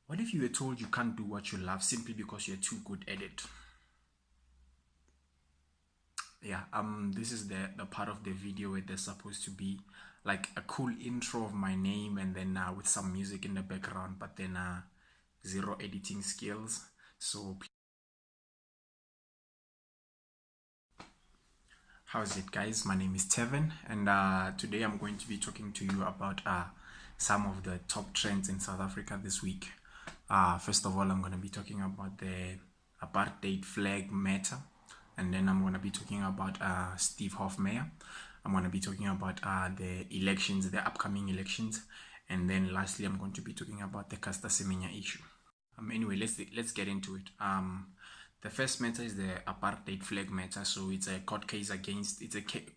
What if you were told you can't do what you love simply because you're too good at it? Yeah, this is the part of the video where there's supposed to be like a cool intro of my name and then with some music in the background, but then zero editing skills. So how's it, guys? My name is Tevin, and today I'm going to be talking to you about some of the top trends in South Africa this week. First of all, I'm going to be talking about the apartheid flag matter, and then I'm going to be talking about Steve Hofmeyer. I'm going to be talking about the elections, the upcoming elections, and then lastly, I'm going to be talking about the Caster Semenya issue. Anyway, let's get into it. The first matter is the apartheid flag matter. So it's a court case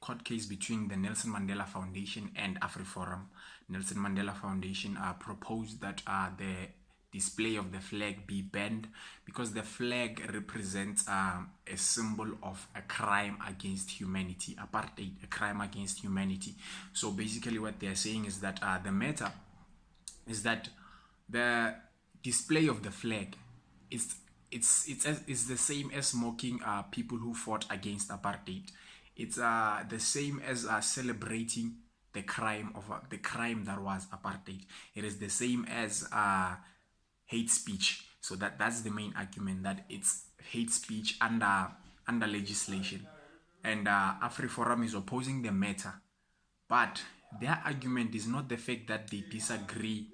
court case between the Nelson Mandela Foundation and AfriForum. Nelson Mandela Foundation proposed that the display of the flag be banned because the flag represents a symbol of a crime against humanity. Apartheid, a crime against humanity. So basically what they're saying is that the matter is that the display of the flag is it's the same as mocking people who fought against apartheid. It's the same as celebrating the crime that was apartheid. It is the same as hate speech. So that's the main argument, that it's hate speech under legislation, and AfriForum is opposing the matter. But their argument is not the fact that they disagree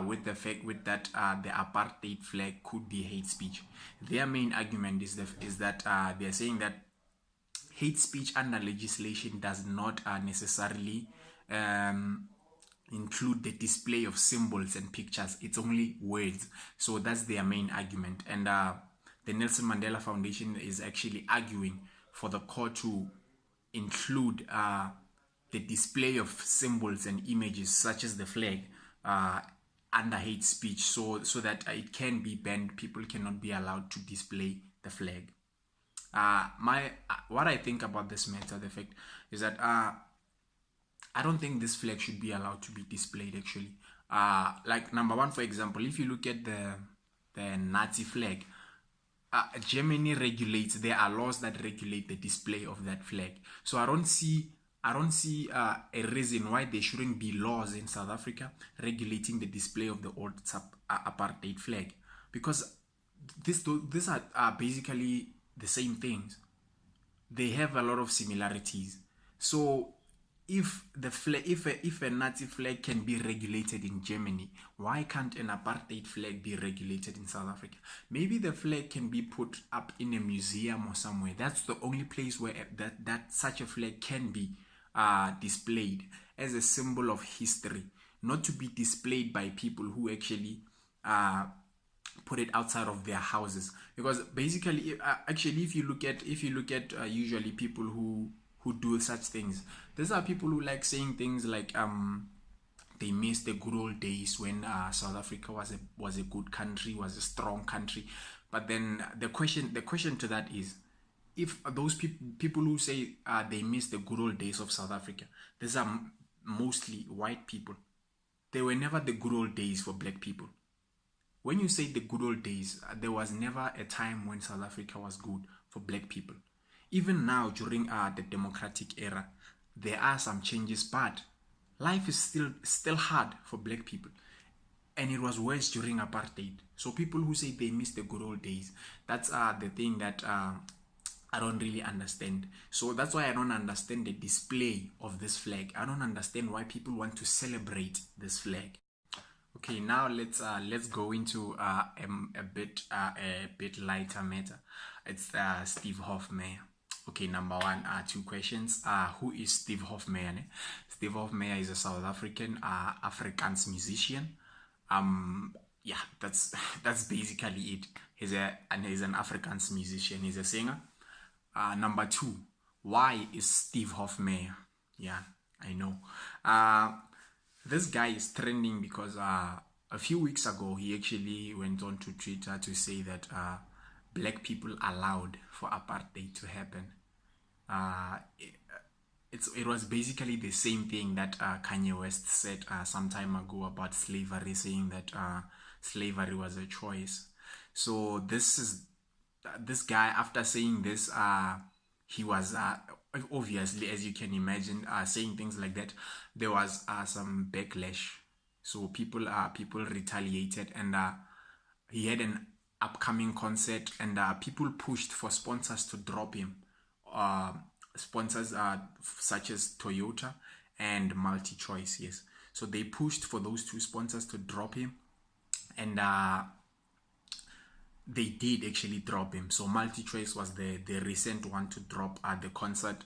with the fact that the apartheid flag could be hate speech. Their main argument is that they're saying that hate speech under legislation does not necessarily include the display of symbols and pictures. It's only words. So that's their main argument. And the Nelson Mandela Foundation is actually arguing for the court to include the display of symbols and images such as the flag under hate speech, so that it can be banned. People cannot be allowed to display the flag. What I think about this matter, the fact is that I don't think this flag should be allowed to be displayed actually. Like, number one, for example, if you look at the Nazi flag, Germany regulates, there are laws that regulate the display of that flag. So I don't see a reason why there shouldn't be laws in South Africa regulating the display of the old apartheid flag, because these are basically the same things. They have a lot of similarities. So if a Nazi flag can be regulated in Germany, why can't an apartheid flag be regulated in South Africa? Maybe the flag can be put up in a museum or somewhere. That's the only place where that such a flag can be displayed as a symbol of history, not to be displayed by people who actually put it outside of their houses. Because basically, actually, if you look at usually people who do such things, these are people who like saying things like they miss the good old days when South Africa was a good country, was a strong country. But then the question to that is, if those people who say they miss the good old days of South Africa, these are mostly white people. They were never the good old days for black people. When you say the good old days, there was never a time when South Africa was good for black people. Even now, during the democratic era, there are some changes, but life is still hard for black people. And it was worse during apartheid. So people who say they miss the good old days, that's the thing that I don't really understand. So that's why I don't understand the display of this flag. I don't understand why people want to celebrate this flag. Okay, now let's go into a bit lighter matter. It's Steve Hofmeyer. Okay, number one, two questions. Who is Steve Hofmeyer? Steve Hofmeyer is a South African Afrikaans musician. Yeah, that's basically it. He's an Afrikaans musician. He's a singer. Number two, why is Steve Hofmeyer? Yeah, I know. This guy is trending because a few weeks ago he actually went on to Twitter to say that black people allowed for apartheid to happen. it was basically the same thing that Kanye West said some time ago about slavery, saying that slavery was a choice. So this guy, after saying this, he was obviously, as you can imagine, saying things like that. There was some backlash, so people retaliated, and he had an upcoming concert, and people pushed for sponsors to drop him. Uh, Sponsors such as Toyota and MultiChoice, yes. So they pushed for those two sponsors to drop him, and they did actually drop him. So MultiChoice was the recent one to drop the concert.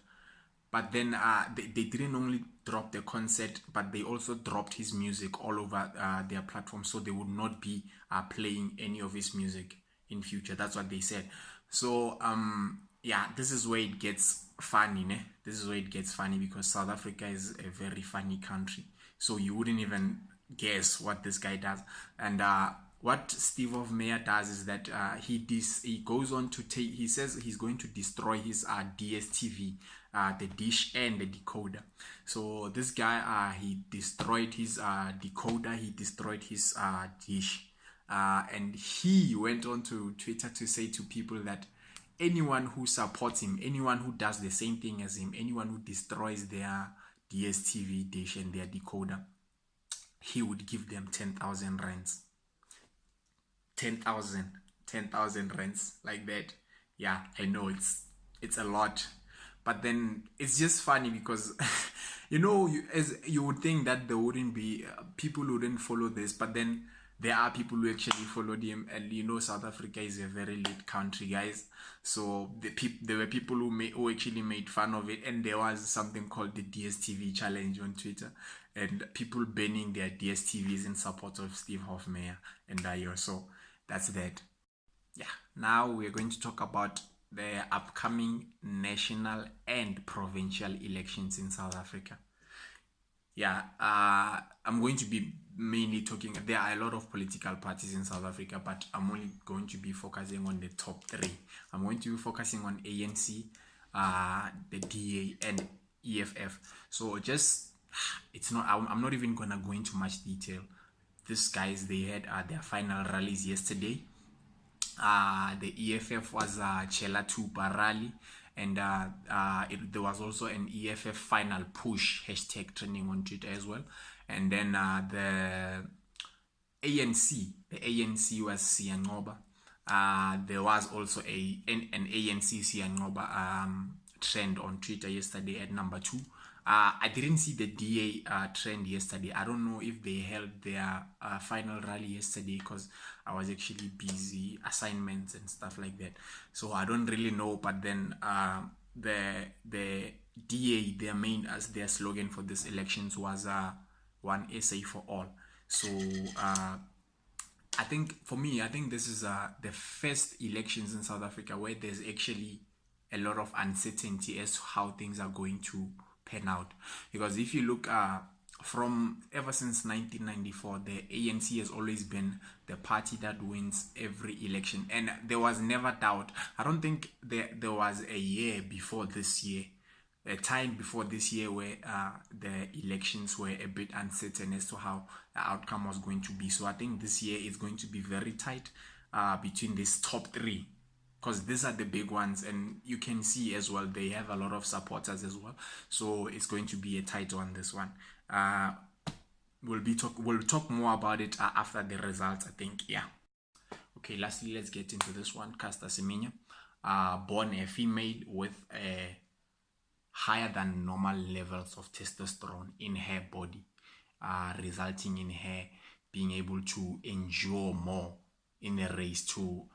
But then they didn't only drop the concert, but they also dropped his music all over their platform, so they would not be playing any of his music in future. That's what they said. So yeah, this is where it gets funny, ne? This is where it gets funny, because South Africa is a very funny country. So you wouldn't even guess what this guy does. And what Steve Hofmeyer does is that he goes on to take, he says he's going to destroy his DSTV, the dish and the decoder. So this guy, he destroyed his decoder, he destroyed his dish, and he went on to Twitter to say to people that anyone who supports him, anyone who does the same thing as him, anyone who destroys their DSTV dish and their decoder, he would give them 10,000 rands. 10,000 rands, like that. Yeah, I know it's a lot, but then it's just funny because as you would think that there wouldn't be people who wouldn't follow this, but then there are people who actually followed him. And South Africa is a very lit country, guys. So there were people who actually made fun of it, and there was something called the DSTV challenge on Twitter, and people banning their DSTVs in support of Steve Hofmeyer and Dio. So that's that. Yeah, now we're going to talk about the upcoming national and provincial elections in South Africa. Yeah, I'm going to be mainly talking, there are a lot of political parties in South Africa, but I'm only going to be focusing on the top three. I'm going to be focusing on ANC, the DA, and EFF. So I'm not even gonna go into much detail. These guys, they had their final rallies yesterday. The EFF was Chela Tupa rally, and there was also an EFF final push hashtag trending on Twitter as well. And then the ANC was Siyanqoba. There was also an ANC Siyanqoba trend on Twitter yesterday at number 2. I didn't see the DA trend yesterday. I don't know if they held their final rally yesterday, because I was actually busy, assignments and stuff like that. So I don't really know. But then the DA, their slogan for this elections was one SA for all. So I think this is the first elections in South Africa where there's actually a lot of uncertainty as to how things are going to pan out. Because if you look from ever since 1994, the ANC has always been the party that wins every election, and there was never doubt. I don't think there was a year before this year, a time before this year, where the elections were a bit uncertain as to how the outcome was going to be. So I think this year is going to be very tight between these top three, because these are the big ones, and you can see as well they have a lot of supporters as well. So it's going to be a tight one, this one. We'll talk more about it after the results, I think. Yeah. Okay, lastly, let's get into this one. Caster Semenya, born a female with a higher than normal levels of testosterone in her body, resulting in her being able to endure more in a race, to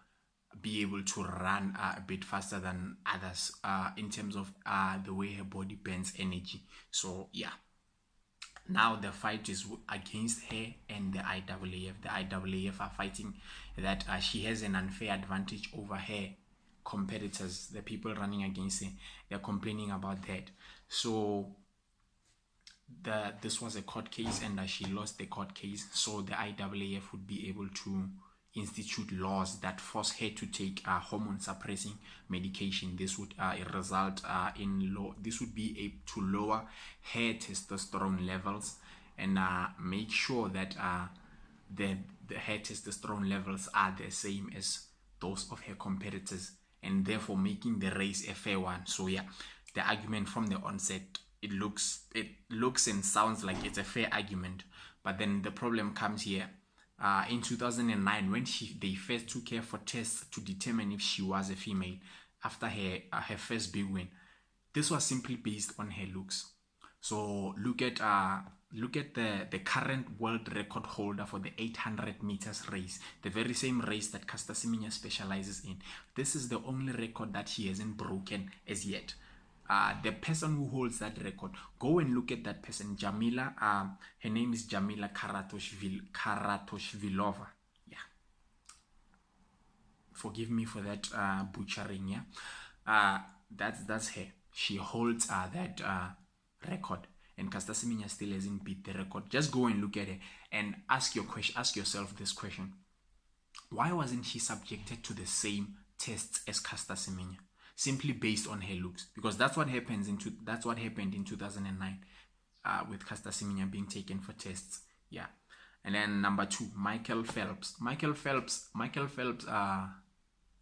be able to run a bit faster than others in terms of the way her body burns energy. So yeah, now the fight is against her and the IAAF. The IAAF are fighting that she has an unfair advantage over her competitors, the people running against her. They're complaining about that. So this was a court case, and she lost the court case. So the IAAF would be able to institute laws that force her to take hormone suppressing medication. This would result this would be able to lower her testosterone levels and make sure that her testosterone levels are the same as those of her competitors, and therefore making the race a fair one. So yeah, the argument from the onset, it looks and sounds like it's a fair argument, but then the problem comes here. In 2009, when they first took her for tests to determine if she was a female after her first big win, this was simply based on her looks. So look at the current world record holder for the 800 meters race, the very same race that Caster Semenya specializes in. This is the only record that she hasn't broken as yet. The person who holds that record, go and look at that person, Jamila. Her name is Jamila Karatoshvilova. Yeah, forgive me for that butchering. Yeah, that's her. She holds that record, and Caster Semenya still hasn't beat the record. Just go and look at it and ask yourself this question: why wasn't she subjected to the same tests as Caster Semenya? Simply based on her looks, because that's what happened in 2009 with Caster Semenya being taken for tests. Yeah. And then number 2, Michael Phelps,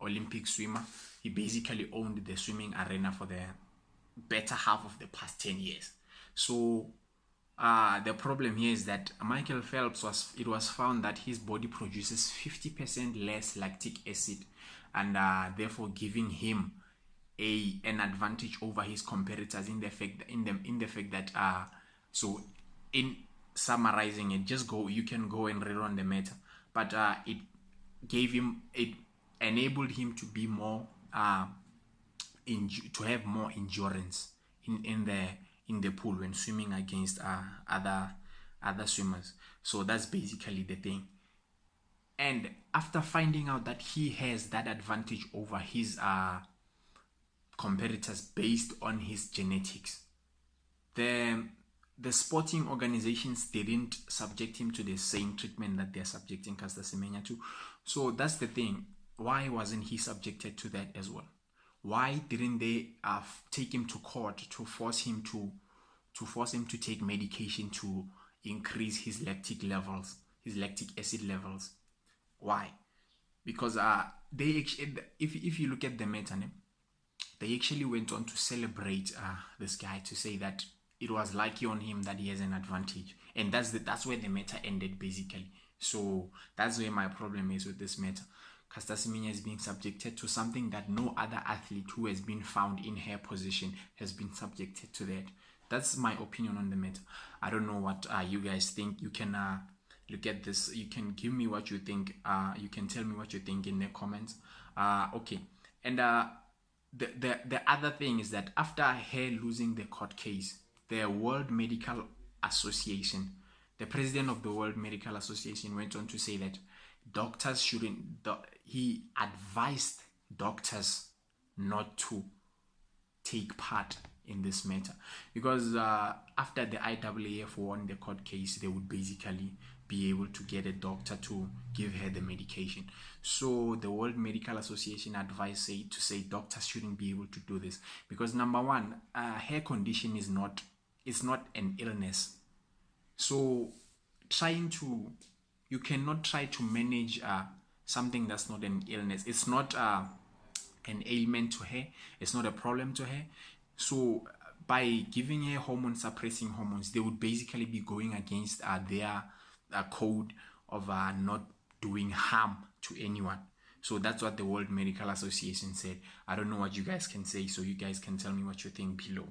Olympic swimmer. He basically owned the swimming arena for the better half of the past 10 years. So the problem here is that Michael Phelps it was found that his body produces 50% less lactic acid, and therefore giving him an advantage over his competitors in the fact that so in summarizing it, you can go and read on the matter, but it enabled him to be more to have more endurance in the pool when swimming against other swimmers. So that's basically the thing. And after finding out that he has that advantage over his competitors based on his genetics, the sporting organizations didn't subject him to the same treatment that they're subjecting Caster Semenya to. So that's the thing. Why wasn't he subjected to that as well? Why didn't they take him to court to force him to take medication to increase his lactic acid levels? Why? Because they actually, if you look at the matter, they actually went on to celebrate this guy, to say that it was lucky on him that he has an advantage, and that's where the matter ended basically. So that's where my problem is with this matter. Caster Semenya is being subjected to something that no other athlete who has been found in her position has been subjected to that. That's my opinion on the matter. I don't know what you guys think. You can look at this. You can give me what you think. You can tell me what you think in the comments. Okay. And the other thing is that after her losing the court case, the World Medical Association, the president of the World Medical Association, went on to say that doctors he advised doctors not to take part in this matter, because after the IAAF won the court case, they would basically be able to get a doctor to give her the medication. So the World Medical Association advised to say doctors shouldn't be able to do this, because number one, her condition is not an illness. So you cannot try to manage something that's not an illness. It's not an ailment to her. It's not a problem to her. So by giving her hormone suppressing hormones, they would basically be going against their code of not doing harm to anyone. So that's what the World Medical Association said. I don't know what you guys can say, so you guys can tell me what you think below.